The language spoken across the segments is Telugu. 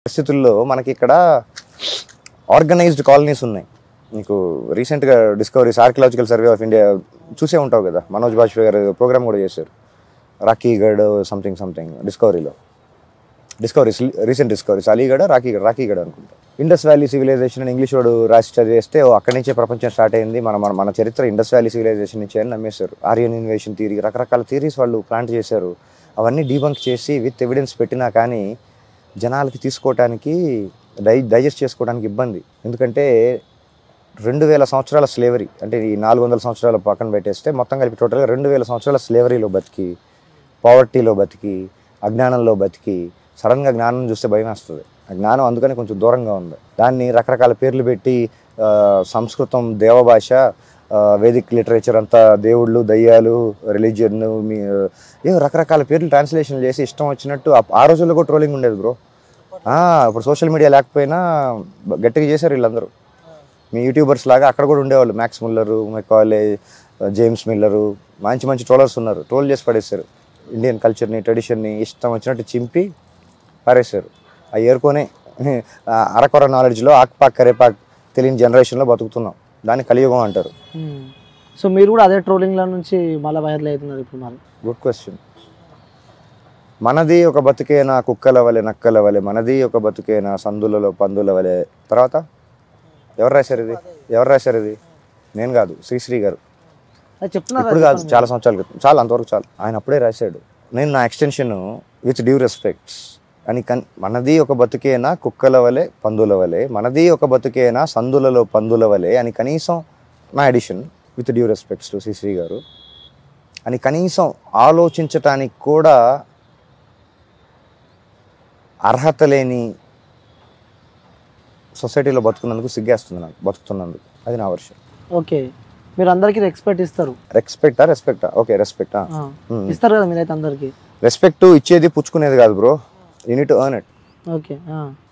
పరిస్థితుల్లో మనకి ఇక్కడ ఆర్గనైజ్డ్ కాలనీస్ ఉన్నాయి. మీకు రీసెంట్గా discoveries archaeological survey of India చూసే ఉంటావు కదా, మనోజ్ బాజ్పేయి గారు ప్రోగ్రామ్ కూడా చేశారు, రాఖీగఢ్ సంథింగ్ డిస్కవరీస్ రీసెంట్ డిస్కవరీస్ అలీగఢ రాఖీగఢ అనుకుంటా. ఇండస్ వ్యాలీ సివిలైజేషన్ అని ఇంగ్లీష్ వాడు రాసి చదివేస్తే అక్కడి నుంచే ప్రపంచం స్టార్ట్ అయింది, మన చరిత్ర ఇండస్ వ్యాలీ సివిలైజేషన్ నుంచి అని నమ్మేశారు. ఆరియన్ ఇన్వేషన్ థియరీ, రకరకాల థియరీస్ వాళ్ళు ప్లాంట్ చేశారు. అవన్నీ డీబంక్ చేసి విత్ ఎవిడెన్స్ పెట్టినా కానీ జనాలకి తీసుకోవటానికి డైజెస్ట్ చేసుకోవడానికి ఇబ్బంది. ఎందుకంటే 2000 సంవత్సరాల స్లేవరీ, అంటే ఈ 400 సంవత్సరాల పక్కన పెట్టేస్తే మొత్తం కలిపి టోటల్గా 2000 సంవత్సరాల స్లేవరీలో బతికి, పావర్టీలో బతికి, అజ్ఞానంలో బతికి సడన్గా జ్ఞానం చూస్తే భయం వేస్తుంది. ఆ జ్ఞానం అందుకని కొంచెం దూరంగా ఉంది. దాన్ని రకరకాల పేర్లు పెట్టి సంస్కృతం దేవభాష, వేదిక్ లిటరేచర్ అంతా దేవుళ్ళు, దయ్యాలు, రిలీజియన్, రకరకాల పేర్లు ట్రాన్స్లేషన్ చేసి ఇష్టం వచ్చినట్టు. ఆ రోజుల్లో కూడా ట్రోలింగ్ ఉండేది బ్రో. ఇప్పుడు సోషల్ మీడియా లేకపోయినా గట్టిగా చేశారు వీళ్ళందరూ. మీ యూట్యూబర్స్ లాగా అక్కడ కూడా ఉండేవాళ్ళు, మ్యాక్స్ మిల్లరు, మెకాలే, జేమ్స్ మిల్లరు, మంచి ట్రోలర్స్ ఉన్నారు. ట్రోల్ చేసి పడేశారు ఇండియన్ కల్చర్ని, ట్రెడిషన్ని ఇష్టం వచ్చినట్టు చింపి పారేశారు. ఆ ఏరుకొని అరకొర నాలెడ్జ్లో ఆక్పాక్ కరేపాక్ తెలియని జనరేషన్లో బతుకుతున్నాం. దాన్ని కలియుగం అంటారు. సో మీరు కూడా అదే ట్రోలింగ్ల నుంచి మళ్ళీ వైరల్ అవుతున్నారు ఇప్పుడు. మరి గుడ్ క్వశ్చన్. మనది ఒక బతుకేనా కుక్కల వలె నక్కల వలె, మనది ఒక బతుకేనా సందులలో పందుల వలె. తర్వాత ఎవరు రాశారు ఇది? నేను కాదు, శ్రీశ్రీ గారు. చెప్తున్నారు ఇప్పుడు కాదు, చాలా సంవత్సరాల క్రితం. అంతవరకు చాలు. ఆయన అప్పుడే రాశాడు. నేను నా ఎక్స్టెన్షన్ విత్ డ్యూ రెస్పెక్ట్స్ అని, మనది ఒక బతుకేనా కుక్కల వలె పందుల వలె, మనది ఒక బతుకేనా సందులలో పందుల వలె అని కనీసం నా edition with due respects to Sri Sri గారు అని కనీసం ఆలోచించటానికి కూడా అర్హత లేని సొసైటీలో బతుకున్నందుకు సిగ్గేస్తుంది నాకు, బతుకుతున్నందుకు. అది నా వర్షం. ఓకే, మీరు అందరికీ రెస్పెక్ట్ ఇస్తారు. రెస్పెక్టా? ఓకే, రెస్పెక్ట్ ఇస్తారు కదా మీరైతే అందరికి. రెస్పెక్ట్ ఇచ్చేది పుచ్చుకునేది కాదు bro, you need to earn it. Okay,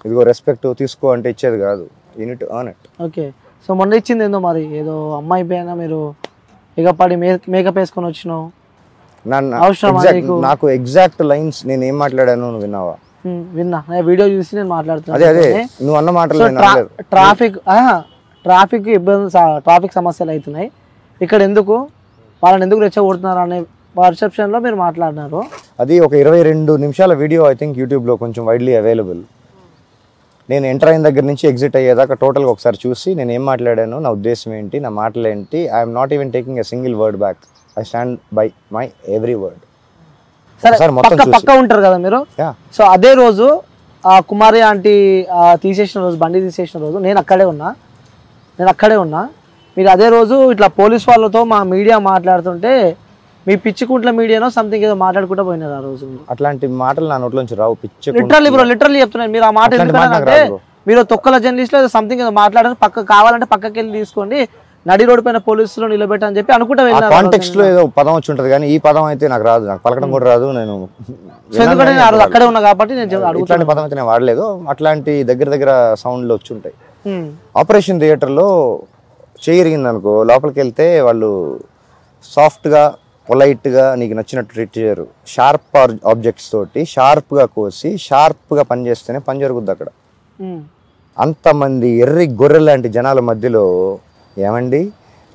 ఇదిగో రెస్పెక్ట్ తీసుకో అంటే ఇచ్చేది కాదు, you need to earn it. Okay, so మొన్న ఇచ్చింది ఏందో మరి, ఏదో అమ్మాయి పైన మీరు ఎగపడి మేకప్ వేసుకొని వచ్చినావు. నాకు ఎగ్జాక్ట్ లైన్స్ నేను ఏం మాట్లాడాను నువ్వు విన్నావా? విన్నా, వీడియో చూసి నేను మాట్లాడుతున్నా. అదే నువ్వు అన్న మాటలు. ట్రాఫిక్ ఇబ్బంది, ట్రాఫిక్ సమస్యలు అవుతున్నాయి ఇక్కడ, వాళ్ళని ఎందుకు రెచ్చగొడుతున్నారు అనే పర్సెప్షన్లో మీరు మాట్లాడినారు. అది ఒక 22 నిమిషాల వీడియో ఐ థింక్ యూట్యూబ్లో కొంచెం వైడ్లీ అవైలబుల్. నేను ఎంటర్ అయిన దగ్గర నుంచి ఎగ్జిట్ అయ్యేదాకా టోటల్గా ఒకసారి చూసి నేను ఏం మాట్లాడాను, నా ఉద్దేశం ఏంటి, నా మాటలు ఏంటి. I'm not even taking a single word back. I stand by my every word. పక్క ఉంటారు కదా మీరు. సో అదే రోజు ఆ కుమారి ఆంటీ తీసేసిన రోజు, బండి తీసేసిన రోజు నేను అక్కడే ఉన్నా. మీరు అదే రోజు ఇట్లా పోలీస్ వాళ్ళతో మా మీడియా మాట్లాడుతుంటే మీ పిచ్చికుంట్ల మీడియానో సంథింగ్ ఏదో మాట్లాడుకుంటూ పోయినారు ఆ రోజు. అట్లాంటి మాటలు నా నోట్లోంచి రావు. పిచ్చి లిటరల్లీ చెప్తున్నాను. మీరు ఆ మాట ఎందుకంటే మీరు తొక్కల జర్నలిస్ట్ లో సంథింగ్ ఏదో మాట్లాడారు, కావాలంటే పక్కకి వెళ్ళి తీసుకోండి, నడి రోడ్డు పైన పోలీసులు నిలబెట్టని చెప్పి అనుకుంటా వెళ్ళారు. కాంటెక్స్ట్ లో ఏదో పదం వచ్చి ఉంటది కానీ ఈ పదం అయితే నాకు రాదు, నాకు పలకడం కూడా రాదు. నేను ఎందుకంటే నేను అక్కడే ఉన్నా కాబట్టి నేను ఇట్లాంటి పదం అయితే నేను వాడలేదు. అట్లాంటి దగ్గర సౌండ్లు వచ్చి ఉంటాయి. ఆపరేషన్ థియేటర్లో చేయరిగింది అనుకో, లోపలికి వెళ్తే వాళ్ళు సాఫ్ట్గా పొలైట్గా నీకు నచ్చినట్టు ట్రీట్ చేయరు. షార్ప్ ఆబ్జెక్ట్స్ తోటి షార్ప్గా కోసి షార్ప్గా పని చేస్తేనే పని జరుగుద్ది అక్కడ. అంతమంది ఎర్రి గొర్రె లాంటి జనాల మధ్యలో ఏమండి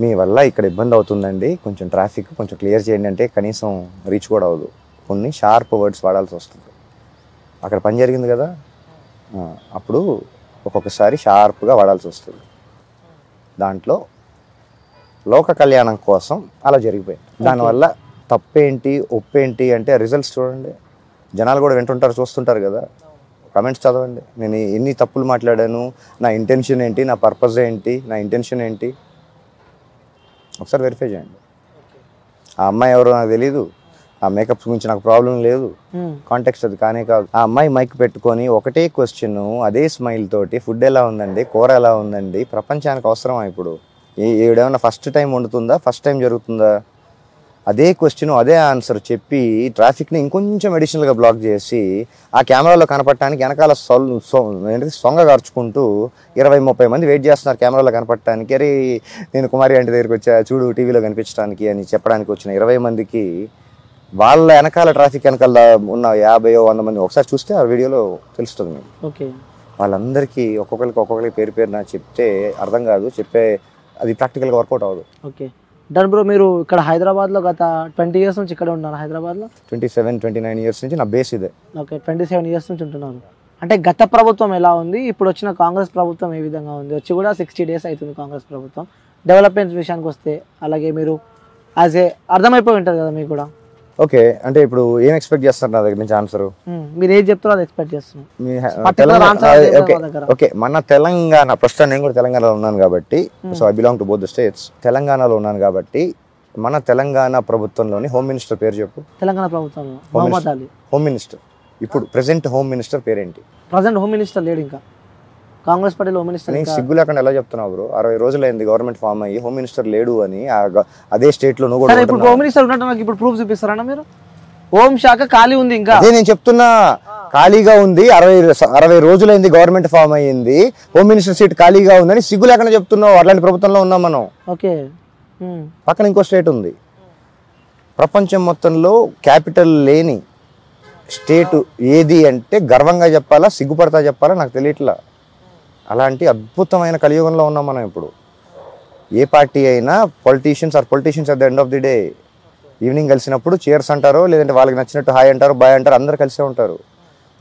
మీ వల్ల ఇక్కడ ఇబ్బంది అవుతుందండి, కొంచెం ట్రాఫిక్ కొంచెం క్లియర్ చేయండి అంటే కనీసం రీచ్ కూడా అవ్వదు. కొన్ని షార్ప్ వర్డ్స్ వాడాల్సి వస్తుంది. అక్కడ పని జరిగింది కదా, అప్పుడు ఒక్కొక్కసారి షార్ప్గా వాడాల్సి వస్తుంది. దాంట్లో లోక కళ్యాణం కోసం అలా జరిగిపోయింది. దానివల్ల తప్పేంటి ఒప్పేంటి అంటే రిజల్ట్స్ చూడండి. జనాలు కూడా వింటుంటారు, చూస్తుంటారు కదా. కమెంట్స్ చదవండి. నేను ఎన్ని తప్పులు మాట్లాడాను, నా ఇంటెన్షన్ ఏంటి, నా పర్పస్ ఏంటి, నా ఇంటెన్షన్ ఏంటి ఒకసారి వెరిఫై చేయండి. ఆ అమ్మాయి ఎవరో నాకు తెలీదు, ఆ మేకప్స్ గురించి నాకు ప్రాబ్లం లేదు, కాంటెక్స్ట్ అది కానే కాదు. ఆ అమ్మాయి మైక్ పెట్టుకొని ఒకటే క్వశ్చన్, అదే స్మైల్ తోటి ఫుడ్ ఎలా ఉందండి, కూర ఎలా ఉందండి, ప్రపంచానికి అవసరమా ఇప్పుడు? ఏడేమన్నా ఫస్ట్ టైం వండుతుందా, ఫస్ట్ టైం జరుగుతుందా? అదే క్వశ్చన్ అదే ఆన్సర్ చెప్పి ట్రాఫిక్ని ఇంకొంచెం అడిషనల్గా బ్లాక్ చేసి ఆ కెమెరాలో కనపడటానికి వెనకాల సొంగ గార్చుకుంటూ 20-30 మంది వెయిట్ చేస్తున్నారు కెమెరాలో కనపడటానికి. అరే నేను కుమారి ఆంటీ దగ్గరికి వచ్చా చూడు టీవీలో కనిపించడానికి అని చెప్పడానికి వచ్చిన 20 మందికి వాళ్ళ వెనకాల ట్రాఫిక్ వెనకాల ఉన్న 50-100 మంది ఒకసారి చూస్తే ఆ వీడియోలో తెలుస్తుంది మీకు. ఓకే. వాళ్ళందరికీ ఒక్కొక్కరికి పేరు నా చెప్తే అర్థం కాదు, అది ప్రాక్టికల్గా వర్కౌట్ అవ్వదు. Okay done bro. మీరు ఇక్కడ హైదరాబాద్లో గత 20 years నుంచి ఇక్కడ ఉన్నారు హైదరాబాద్లో? 27-29 years నుంచి నా బేస్ ఇదే. ఓకే 27 years నుంచి ఉంటున్నారు. అంటే గత ప్రభుత్వం ఎలా ఉంది, ఇప్పుడు వచ్చిన కాంగ్రెస్ ప్రభుత్వం ఏ విధంగా ఉంది? వచ్చి కూడా 60 days అవుతుంది కాంగ్రెస్ ప్రభుత్వం. డెవలప్మెంట్స్ విషయానికి వస్తే అలాగే మీరు యాజ్ ఏ అర్థమైపోయి ఉంటుంది కదా మీకు కూడా. ఓకే, అంటే ఇప్పుడు ఏం ఎక్స్పెక్ట్ చేస్తారు నా దగ్గర నుంచి ఆన్సర్? మీరు ఏం చెప్తారో అది ఎక్స్పెక్ట్ చేస్తున్నాం. ఓకే, మన తెలంగాణ, ప్రస్తుతం నేను కూడా తెలంగాణలో ఉన్నాను కాబట్టి, so I belong to both the states. తెలంగాణలో ఉన్నాను కాబట్టి మన తెలంగాణ ప్రభుత్వంలోని హోమ్ మినిస్టర్ పేరు చెప్పు. తెలంగాణ ప్రభుత్వంలో మహమ్మద్ అలీ హోమ్ మినిస్టర్. ఇప్పుడు ప్రెసెంట్ హోమ్ మినిస్టర్ పేరేంటి? ప్రజెంట్ హోమ్ మినిస్టర్ లేడు ఇంకా. కాంగ్రెస్ పార్టీలో హోమ్ మినిస్టర్ నేను సిగ్గు లేకుండా ఎలా చెప్తున్నావు బ్రో? 60 రోజులైంది గవర్నమెంట్ ఫామ్ అయ్యి, హోమ్ మినిస్టర్ లేడు అని అదే స్టేట్ లో నువ్వు కూడా. ఇప్పుడు హోమ్ మినిస్టర్ ఉన్నట్టు నాకు ఇప్పుడు ప్రూఫ్ చూపిస్తారన్నా మీరు? హోమ్ శాఖ ఖాళీ ఉంది ఇంకా. అదే నేను చెప్తున్నా, ఖాళీగా ఉంది. 60 రోజులైంది గవర్నమెంట్ ఫామ్ అయ్యింది, హోమ్ మినిస్టర్ సీట్ ఖాళీగా ఉందని సిగ్గు లేకుండా చెప్తున్నావు. అట్లాంటి ప్రభుత్వంలో ఉన్నాం మనం. ఓకే. పక్కన ఇంకో స్టేట్ ఉంది. ప్రపంచం మొత్తంలో క్యాపిటల్ లేని స్టేట్ ఏది అంటే గర్వంగా చెప్పాలా, సిగ్గుపడతా చెప్పాలా నాకు తెలియట్లా. అలాంటి అద్భుతమైన కలియుగంలో ఉన్నాం మనం ఇప్పుడు. ఏ పార్టీ అయినా politicians at the end of the day evening కలిసినప్పుడు చీర్స్ అంటారో, లేదంటే వాళ్ళకి నచ్చినట్టు హాయ్ అంటారు, బాయ్ అంటారు, అందరు కలిసే ఉంటారు.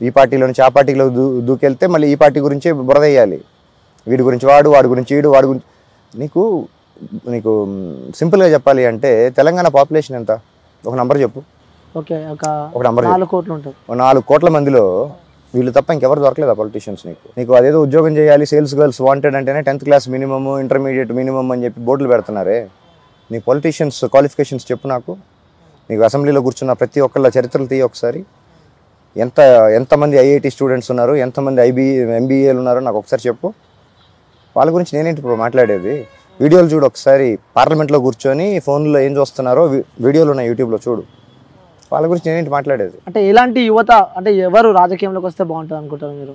ఈ పార్టీలో నుంచి ఆ పార్టీలో దూకెళ్తే మళ్ళీ ఈ పార్టీ గురించే బురద వేయాలి. వీడి గురించి వాడి గురించి వీడు, వాడి గురించి. నీకు సింపుల్గా చెప్పాలి అంటే తెలంగాణ పాపులేషన్ ఎంత? ఒక నంబర్ చెప్పు. ఓకే, ఒక నంబర్ 4 కోట్లు ఉంటుంది. 4 కోట్ల మందిలో వీళ్ళు తప్ప ఇంకెవరు దొరకలేదా పొలిటీషియన్స్? నీకు అదేదో ఉద్యోగం చేయాలి, సేల్స్ గర్ల్స్ వాంటెడ్ అంటేనే 10th class minimum, intermediate minimum అని చెప్పి బోర్డులు పెడుతున్నారే. నీ పొలిటీషియన్స్ క్వాలిఫికేషన్స్ చెప్పు నాకు. నీకు అసెంబ్లీలో కూర్చున్న ప్రతి ఒక్కళ్ళ చరిత్రలు తీయ ఒకసారి. ఎంతమంది ఐఐటి స్టూడెంట్స్ ఉన్నారు, ఎంతమంది ఎంబీఏలు ఉన్నారో నాకు ఒకసారి చెప్పు. వాళ్ళ గురించి నేనేంటి ఇప్పుడు మాట్లాడేది? వీడియోలు చూడు ఒకసారి. పార్లమెంట్లో కూర్చొని ఫోన్లో ఏం చూస్తున్నారో వీడియోలు ఉన్నాయి, యూట్యూబ్లో చూడు. వాళ్ళ గురించి నేనేంటి మాట్లాడేది? అంటే ఎలాంటి యువత, అంటే ఎవరు రాజకీయంలోకి వస్తే బాగుంటుంది అనుకుంటారు మీరు?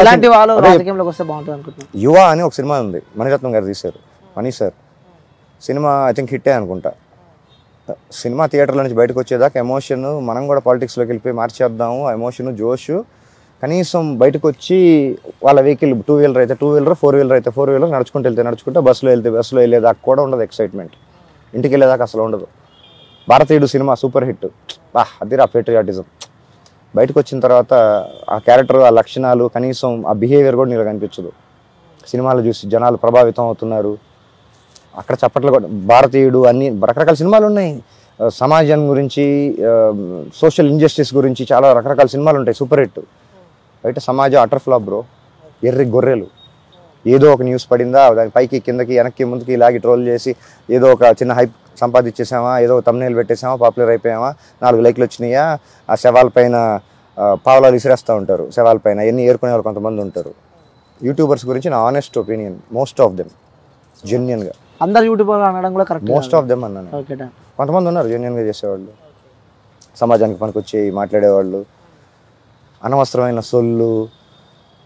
ఎలాంటి వాళ్ళు రాజకీయంలోకి వస్తే బాగుంటుంది అనుకుంటున్నారు? యువ అని ఒక సినిమా ఉంది, మణిరత్నం గారు తీశారు. Mani sir cinema I think హిట్టే అనుకుంటా. సినిమా థియేటర్లో నుంచి బయటకు వచ్చేదాకా ఎమోషన్, మనం కూడా పాలిటిక్స్లోకి వెళ్ళిపోయి మార్చేద్దాము ఆ ఎమోషన్, జోష్. కనీసం బయటకు వచ్చి వాళ్ళ వెహికల్ 2 వీలర్ అయితే 2 వీలర్, 4 వీలర్ అయితే 4 వీలర్, నడుచుకుంటూ వెళ్తే నడుచుకుంటా, బస్సులో వెళ్తే బస్సులో వెళ్ళేదాకా కూడా ఉండదు ఎక్సైట్మెంట్. ఇంటికి వెళ్ళేదాకా అసలు ఉండదు. భారతీయుడు సినిమా సూపర్ హిట్. అదిరా పేట్రియాటిజం. బయటకు వచ్చిన తర్వాత ఆ క్యారెక్టర్, ఆ లక్షణాలు, కనీసం ఆ బిహేవియర్ కూడా నీకు కనిపించదు. సినిమాలు చూసి జనాలు ప్రభావితం అవుతున్నారు. అక్కడ చప్పట్లు కూడా. భారతీయుడు అన్ని రకరకాల సినిమాలు ఉన్నాయి. సమాజం గురించి, సోషల్ ఇంజస్టిస్ గురించి చాలా రకరకాల సినిమాలు ఉంటాయి, సూపర్ హిట్. బయట సమాజం అటర్ ఫ్లాప్ బ్రో. ఎర్రి గొర్రెలు. ఏదో ఒక న్యూస్ పడిందా, దాని పైకి కిందకి వెనక్కి ముందుకి ఇలాగి ట్రోల్ చేసి ఏదో ఒక చిన్న హైప్ సంపాదించేసామా, ఏదో ఒక తమ్నేల్ పెట్టేసామా, పాపులర్ అయిపోయామా, 4 లైక్లు వచ్చినాయా, ఆ శవాల పైన పావులాలు విసిరేస్తూ ఉంటారు. శవాల పైన ఎన్ని ఏరుకునే వాళ్ళు కొంతమంది ఉంటారు. యూట్యూబర్స్ గురించి నా honest opinion, most of them జెన్యున్గా. అందరు యూట్యూబర్ అనడం కూడా కరెక్ట్. మోస్ట్ ఆఫ్ దెమ్ అన్నాను. కొంతమంది ఉన్నారు జెన్యున్గా చేసేవాళ్ళు, సమాజానికి పనికొచ్చి మాట్లాడేవాళ్ళు. అనవసరమైన సొల్లు,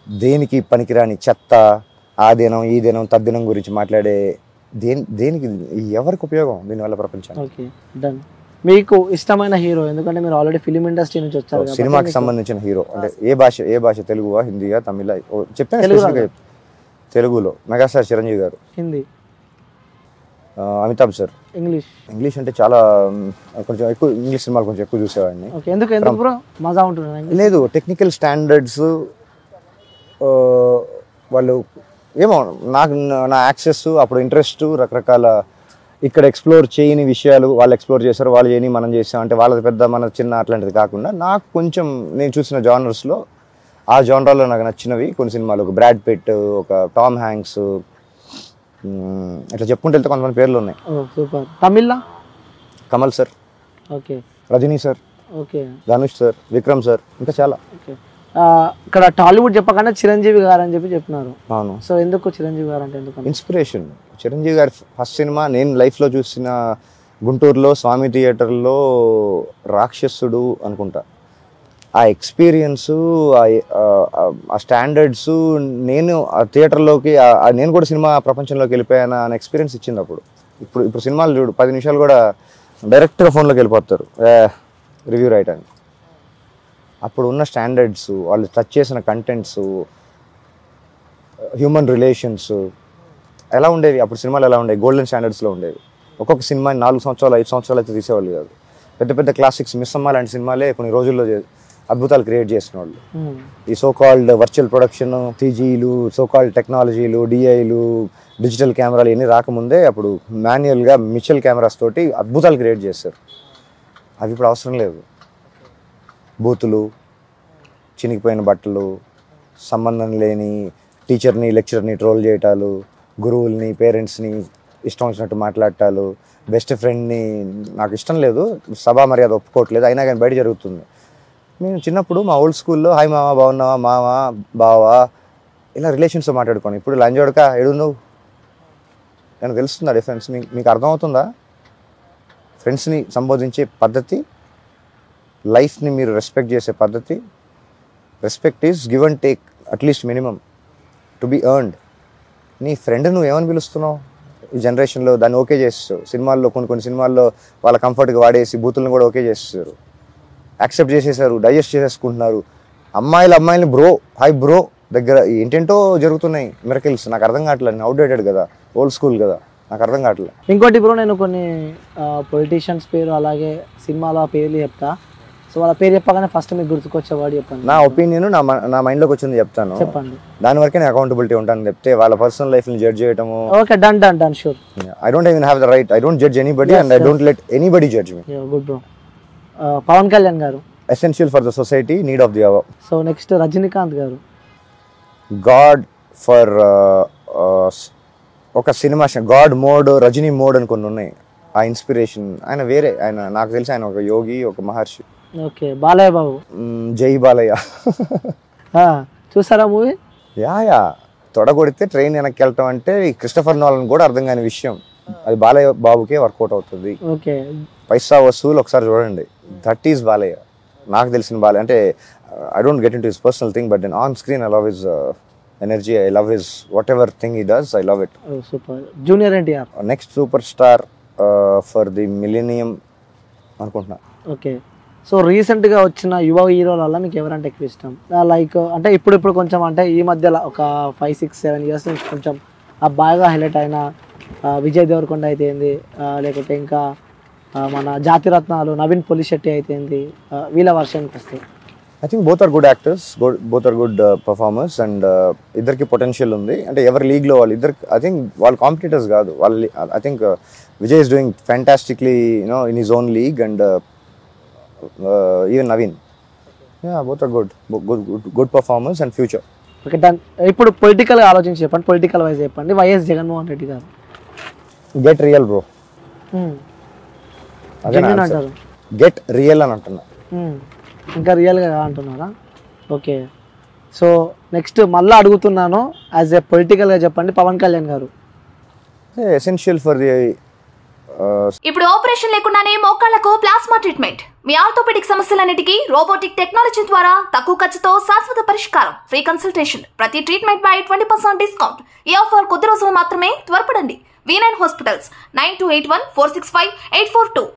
దేనికి పనికిరాని చెత్త, ఆ దినం ఈ దినం తద్దినం గురించి మాట్లాడే దేనికి ఎవరికి ఉపయోగం దీనివల్ల ప్రపంచానికి? Okay done. మీకు ఇష్టమైన హీరో? ఎందుకంటే మీరు ఆల్రెడీ ఫిలిం ఇండస్ట్రీ నుంచి వచ్చారు. సినిమాకి సంబంధించిన హీరో అంటే ఏ భాష? తెలుగువా, హిందీయా, తమిళ? చెప్పాను. తెలుగులో మెగాస్టార్ చిరంజీవి గారు. హిందీ అమితాబ్ సార్. ఇంగ్లీష్ అంటే చాలా కొంచెం ఎక్కువ ఇంగ్లీష్ సినిమాలు కొంచెం ఎక్కువ చూసేవాడిని. ఎందుకు బ్రో మజా ఉంటుంది? లేదు, టెక్నికల్ స్టాండర్డ్స్ వాళ్ళు ఏమో, నా యాక్సెస్, అప్పుడు ఇంట్రెస్ట్, రకరకాల ఇక్కడ ఎక్స్ప్లోర్ చేయని విషయాలు వాళ్ళు ఎక్స్ప్లోర్ చేశారు, వాళ్ళు చేయని మనం చేసాం అంటే వాళ్ళది పెద్ద మన చిన్న అట్లాంటిది కాకుండా నాకు కొంచెం నేను చూసిన జానర్స్లో ఆ జానరాలో నాకు నచ్చినవి కొన్ని సినిమాలు. ఒక బ్రాడ్ పిట్, ఒక టామ్ హ్యాంక్స్, ఇట్లా చెప్పుకుంటూ వెళ్తే కొంతమంది పేర్లు ఉన్నాయి. సూపర్. తమిళ్లో Kamal sir, okay, Rajini sir, okay, Dhanush sir, Vikram sir, ఇంకా చాలా. ఓకే. ఇక్కడ టాలీవుడ్ చెప్పకుండా చిరంజీవి గారు అని చెప్పినారు. అవును. సో ఎందుకు చిరంజీవి గారు అంటే ఎందుకు ఇన్స్పిరేషన్? చిరంజీవి గారి ఫస్ట్ సినిమా నేను లైఫ్లో చూసిన గుంటూరులో స్వామి థియేటర్లో రాక్షసుడు అనుకుంటా. ఆ ఎక్స్పీరియన్సు, ఆ స్టాండర్డ్స్, నేను ఆ థియేటర్లోకి నేను కూడా సినిమా ప్రపంచంలోకి వెళ్ళిపోయాను అనే ఎక్స్పీరియన్స్ ఇచ్చింది అప్పుడు. ఇప్పుడు సినిమాలు చూడు, 10 నిమిషాలు కూడా డైరెక్ట్గా ఫోన్లోకి వెళ్ళిపోతారు. రివ్యూ రాయటానికి. అప్పుడు ఉన్న స్టాండర్డ్స్, వాళ్ళు టచ్ చేసిన కంటెంట్స్, హ్యూమన్ రిలేషన్స్ ఎలా ఉండేవి, అప్పుడు సినిమాలు ఎలా ఉండేవి, గోల్డెన్ స్టాండర్డ్స్లో ఉండేవి. ఒక్కొక్క సినిమాని 4 సంవత్సరాలు 5 సంవత్సరాలు అయితే తీసేవాళ్ళు కాదు. పెద్ద పెద్ద క్లాసిక్స్, మిస్సమ్మ లాంటి సినిమాలే కొన్ని రోజుల్లో అద్భుతాలు క్రియేట్ చేసిన వాళ్ళు. ఈ సోకాల్డ్ వర్చువల్ ప్రొడక్షన్, టీజీలు, సోకాల్డ్ టెక్నాలజీలు, డిఐలు, డిజిటల్ కెమెరాలు ఇవన్నీ రాకముందే అప్పుడు మాన్యువల్గా మిచెల్ కెమెరాస్ తోటి అద్భుతాలు క్రియేట్ చేస్తారు. అవి ఇప్పుడు అవసరం లేదు. బూతులు, చినిగిపోయిన బట్టలు, సంబంధం లేని టీచర్ని లెక్చరర్ని ట్రోల్ చేయటాలు, గురువుల్ని పేరెంట్స్ని ఇష్టం వచ్చినట్టు మాట్లాడటాలు, బెస్ట్ ఫ్రెండ్ని నాకు ఇష్టం లేదు, సభా మర్యాద ఒప్పుకోవట్లేదు, అయినా కానీ బయట జరుగుతుంది. మేము చిన్నప్పుడు మా ఓల్డ్ స్కూల్లో హాయ్ మామ, బాగున్నావా, మామ, బావా, ఇలా రిలేషన్స్తో మాట్లాడుకోండి. ఇప్పుడు లంజోడక ఎడు నువ్వు, నేను తెలుస్తుందా డిఫరెన్స్? మీకు అర్థమవుతుందా? ఫ్రెండ్స్ని సంబోధించే పద్ధతి, లైఫ్ని మీరు రెస్పెక్ట్ చేసే పద్ధతి. Respect is give and take, at least minimum to be earned. నీ ఫ్రెండ్ నువ్వు ఏమని పిలుస్తున్నావు ఈ జనరేషన్లో? దాన్ని ఓకే చేస్తారు. సినిమాల్లో కొన్ని సినిమాల్లో వాళ్ళ కంఫర్ట్గా వాడేసి బూతులను కూడా ఓకే చేస్తారు, యాక్సెప్ట్ చేసేసారు, డైజెస్ట్ చేసేసుకుంటున్నారు. అమ్మాయిలని బ్రో, హాయ్ బ్రో దగ్గర ఏంటేంటో జరుగుతున్నాయి మిరకిల్స్. నాకు అర్థం కావట్లేదు. అవుట్డేటెడ్ కదా, ఓల్డ్ స్కూల్ కదా, నాకు అర్థం కావట్లేదు. ఇంకోటి బ్రో, నేను కొన్ని పొలిటీషియన్స్ పేరు అలాగే సినిమాల పేర్లు చెప్తా. సో వాళ్ళ పేరు చెప్పగానే ఫస్ట్ మీకు గుర్తుకొచ్చేవాడు చెప్పండి. నా ఒపీనియన్ నా మైండ్లోకి వచ్చింది చెప్తాను, చెప్పండి. దాని వరకే నేను అకౌంటబిలిటీ ఉంటాను. చెప్తే వాళ్ళ పర్సనల్ లైఫ్ని జడ్జ్ చేయటము, okay, done sure. I don't even have the right. I don't judge anybody, and I don't let anybody judge me. Good bro. Pawan Kalyan garu, Essential for the society, need of the hour. So next Rajinikanth garu, God for ఒక cinema god mode, Rajini mode అని కొన్ని ఉన్నాయి. ఆ ఇన్స్పిరేషన్ ఆయన వేరే. ఆయన నాకు తెలిసి ఆయన ఒక యోగి, ఒక మహర్షి. ఓకే, బాలయ్య బాబు, జై బాలయ్య. చూసారా మూవీ? యా తొడగొడితే ట్రైన్ వెనక్కి వెళ్ళటం అంటే ఈ క్రిస్టఫర్ నోలన్ కూడా అర్థం కాని విషయం. అది బాలయ్య బాబుకే వర్కౌట్ అవుతుంది. ఓకే, పైసా వసూలు ఒకసారి చూడండి. That is Balayya. నాకు తెలిసిన బాలయ్య అంటే I don't get into his personal thing, but then on screen I love his energy, I love his whatever thing he does, I love it. Super. Junior NTR, next super star for the millennium అనుకుంటున్నా. ఓకే, సో రీసెంట్గా వచ్చిన యువ హీరోలలో మీకు ఎవరంటే ఎక్కువ ఇష్టం? లైక్ అంటే ఇప్పుడు కొంచెం అంటే ఈ మధ్యలో ఒక 5, 6, 7 ఇయర్స్ నుంచి కొంచెం బాగా హైలైట్ అయిన విజయ్ దేవరకొండ అయితే ఏంది, లేకపోతే ఇంకా మన జాతిరత్నాలు నవీన్ పొలిశెట్టి అయితే ఏంది, వీళ్ళ వర్షన్కి వస్తాయి. I think both are good actors, both are good performers, and ఇద్దరికి పొటెన్షియల్ ఉంది. అంటే ఎవరి లీగ్లో వాళ్ళు ఇద్దరు, ఐ థింక్ వాళ్ళు కాంపిటీటర్స్ కాదు వాళ్ళు. I think Vijay is doing fantastically in his own league, and even Naveen. Both are good performers and future. Okay, done. ఇప్పుడు పొలిటికల్గా ఆలోచించి చెప్పండి, పొలిటికల్ వైజ్ చెప్పండి. YS Jaganmohan Reddy garu. Get real bro, అంటారు. గెట్ రియల్ అని అంటున్నా. ఇంకా రియల్గా అంటున్నారా? ఓకే, సో నెక్స్ట్ మళ్ళీ అడుగుతున్నాను, యాజ్ ఏ పొలిటికల్గా చెప్పండి. పవన్ కళ్యాణ్ గారు. ఎసెన్షియల్ ఫర్ ది ఇప్పుడు ఆపరేషన్ లేకుండానే మోకాళ్లకు ప్లాస్మా ట్రీట్మెంట్. మీ ఆర్థోపెడిక్ సమస్యలన్నిటికీ రోబోటిక్ టెక్నాలజీ ద్వారా తక్కువ ఖర్చుతో శాశ్వత పరిష్కారం. Free consultation. ప్రతి ట్రీట్మెంట్ పై 20% డిస్కౌంట్. ఈ ఆఫర్ కొద్ది రోజులు మాత్రమే. త్వరపడండి. V9 hospitals 9281465842.